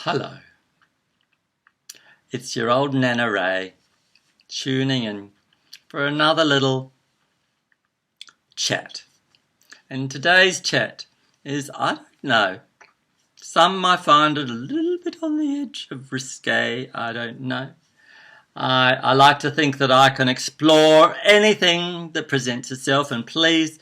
Hello, it's your old Nana Ray tuning in for another little chat. And today's chat is, I don't know, some might find it a little bit on the edge of risque, I don't know. I like to think that I can explore anything that presents itself, and please,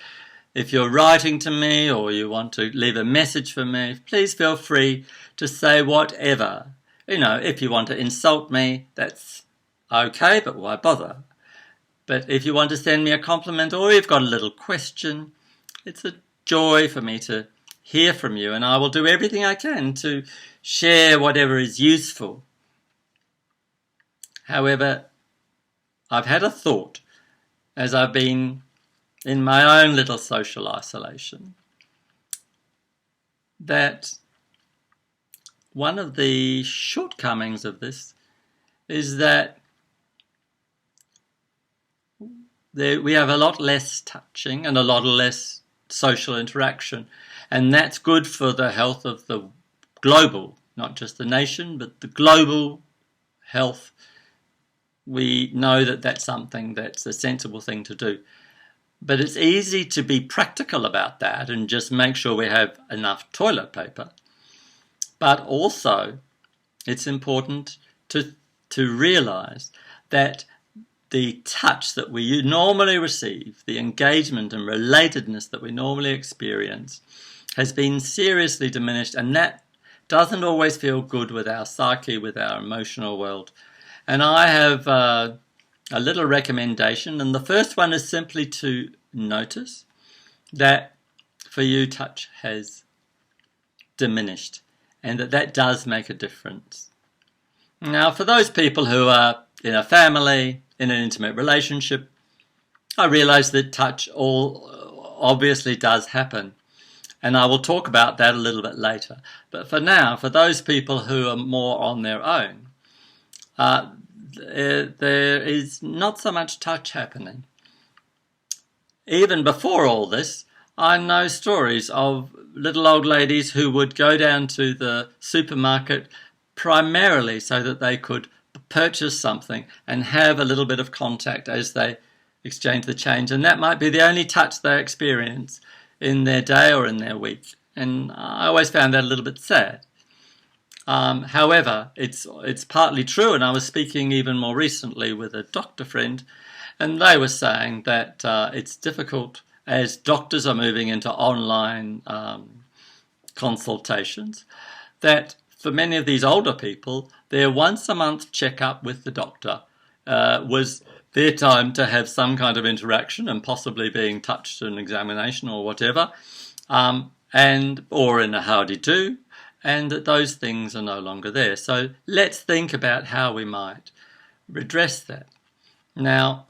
if you're writing to me or you want to leave a message for me, please feel free to say whatever. You know, if you want to insult me, that's okay, but why bother? But if you want to send me a compliment or you've got a little question, it's a joy for me to hear from you, and I will do everything I can to share whatever is useful. However, I've had a thought as I've been in my own little social isolation that one of the shortcomings of this is that we have a lot less touching and a lot less social interaction, and that's good for the health of the global, not just the nation, but the global health. We know that that's something that's a sensible thing to do. But it's easy to be practical about that and just make sure we have enough toilet paper. But also, it's important to realise that the touch that we normally receive, the engagement and relatedness that we normally experience, has been seriously diminished, and that doesn't always feel good with our psyche, with our emotional world. And I have a little recommendation, and the first one is simply to notice that for you touch has diminished, and that does make a difference. Now, for those people who are in a family, in an intimate relationship, I realise that touch obviously does happen, and I will talk about that a little bit later. But for now, for those people who are more on their own, there is not so much touch happening. Even before all this, I know stories of little old ladies who would go down to the supermarket primarily so that they could purchase something and have a little bit of contact as they exchange the change, and that might be the only touch they experience in their day or in their week. And I always found that a little bit sad. However, it's partly true, and I was speaking even more recently with a doctor friend, and they were saying that it's difficult as doctors are moving into online consultations, that for many of these older people, their once-a-month checkup with the doctor was their time to have some kind of interaction and possibly being touched in an examination or whatever, or in a howdy-do, and that those things are no longer there. So let's think about how we might redress that. Now,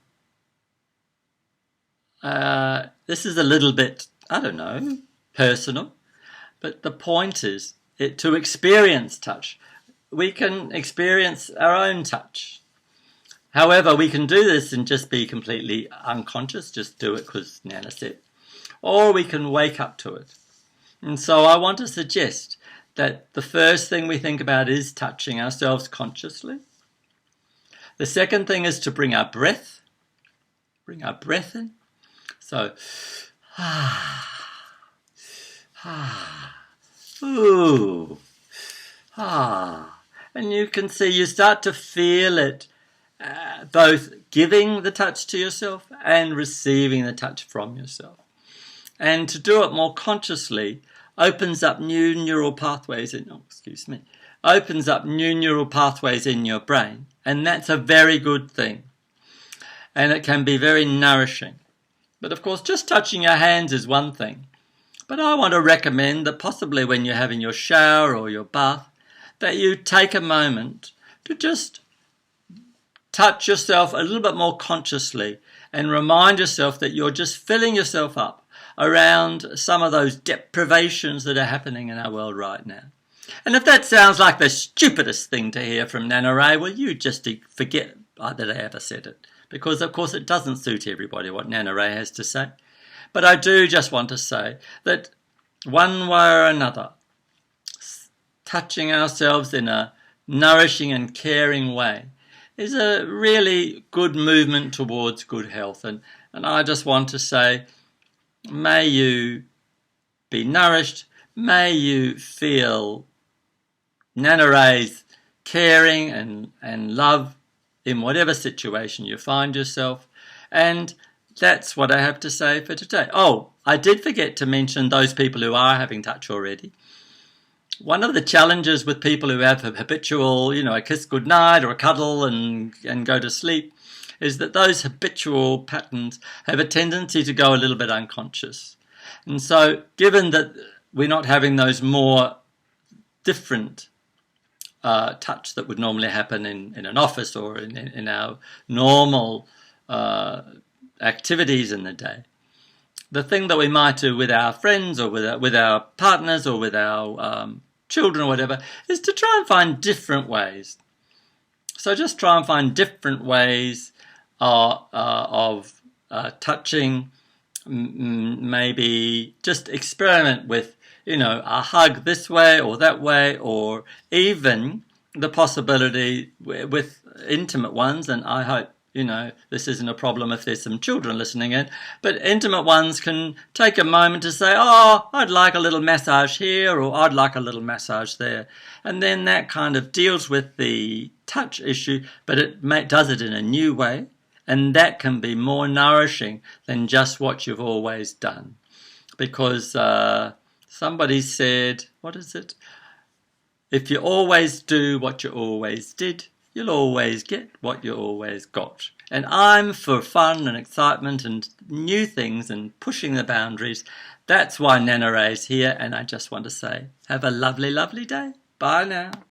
this is a little bit, I don't know, personal, but the point is to experience touch. We can experience our own touch. However, we can do this and just be completely unconscious, just do it because Nana said, or we can wake up to it. And so I want to suggest that the first thing we think about is touching ourselves consciously. The second thing is to bring our breath in. So, ooh, and you can see you start to feel it, both giving the touch to yourself and receiving the touch from yourself. And to do it more consciously opens up new neural pathways in your brain, and that's a very good thing, and it can be very nourishing. But of course, just touching your hands is one thing, but I want to recommend that possibly when you're having your shower or your bath, that you take a moment to just touch yourself a little bit more consciously and remind yourself that you're just filling yourself up around some of those deprivations that are happening in our world right now. And if that sounds like the stupidest thing to hear from Nana Ray, well, you just forget that I ever said it. Because, of course, it doesn't suit everybody what Nana Ray has to say. But I do just want to say that one way or another, touching ourselves in a nourishing and caring way is a really good movement towards good health. And I just want to say, may you be nourished, may you feel Nana Ray's caring and love in whatever situation you find yourself. And that's what I have to say for today. Oh, I did forget to mention those people who are having touch already. One of the challenges with people who have a habitual, a kiss goodnight or a cuddle and go to sleep is that those habitual patterns have a tendency to go a little bit unconscious. And so given that we're not having those more different touch that would normally happen in an office or in our normal activities in the day, the thing that we might do with our friends or with our partners or with our children or whatever is to try and find different ways. So just try and find different ways of touching. Maybe just experiment with a hug this way or that way, or even the possibility with intimate ones, and I hope this isn't a problem if there's some children listening in, but intimate ones can take a moment to say, oh, I'd like a little massage here, or I'd like a little massage there. And then that kind of deals with the touch issue, but it does it in a new way, and that can be more nourishing than just what you've always done. Because somebody said, what is it? If you always do what you always did, you'll always get what you always got. And I'm for fun and excitement and new things and pushing the boundaries. That's why Nana Ray's here, and I just want to say, have a lovely, lovely day. Bye now.